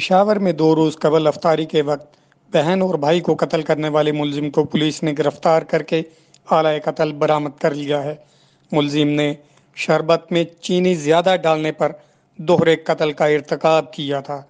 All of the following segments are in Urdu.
پشاور میں 2 روز قبل افطاری کے وقت بہن اور بھائی کو قتل کرنے والے ملزم کو پولیس نے گرفتار کر کے آلۂ قتل برآمد کر لیا ہے۔ ملزم نے شربت میں چینی زیادہ ڈالنے پر دوہرے قتل کا ارتکاب کیا تھا۔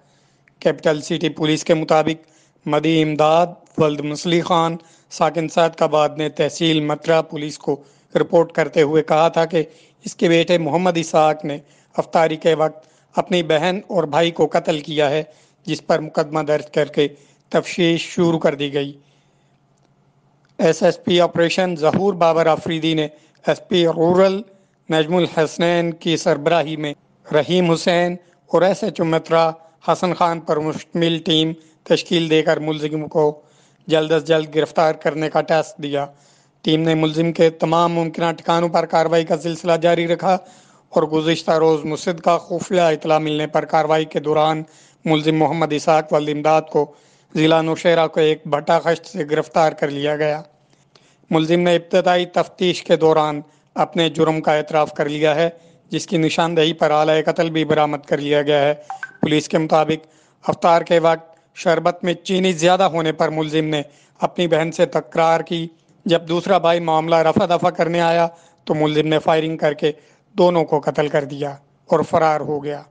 کیپٹل سٹی پولیس کے مطابق مدی امداد ولد مسلی خان ساکن سعد آباد نے تحصیل مترا پولیس کو رپورٹ کرتے ہوئے کہا تھا کہ اس کے بیٹے محمد اسحاق نے افطاری کے وقت اپنی بہن اور بھائی کو قتل کیا ہے، جس پر مقدمہ درج کر کے تفتیش شروع کر دی گئی۔ ایس ایس پی آپریشن ظہور بابر آفریدی نے ایس پی رورل نجم الحسنین کی سربراہی میں رحیم حسین اور ایس ایچ او مترا حسن خان پر مشتمل ٹیم تشکیل دے کر ملزم کو جلد از جلد گرفتار کرنے کا ٹاسک دیا۔ ٹیم نے ملزم کے تمام ممکنہ ٹھکانوں پر کارروائی کا سلسلہ جاری رکھا اور گزشتہ روز مصدقہ خفیہ اطلاع ملنے پر کارروائی کے دوران ملزم محمد اسحاق ولد امداد کو ضلع نوشہرہ کے ایک بھٹا خشت سے گرفتار کر لیا گیا۔ ملزم نے ابتدائی تفتیش کے دوران اپنے جرم کا اعتراف کر لیا ہے، جس کی نشاندہی پر آلۂ قتل بھی برآمد کر لیا گیا ہے۔ پولیس کے مطابق افطار کے وقت شربت میں چینی زیادہ ہونے پر ملزم نے اپنی بہن سے تکرار کی۔ جب دوسرا بھائی معاملہ رفع دفع کرنے آیا تو ملزم نے فائرنگ کر کے دونوں کو قتل کر دیا اور فرار ہو گیا۔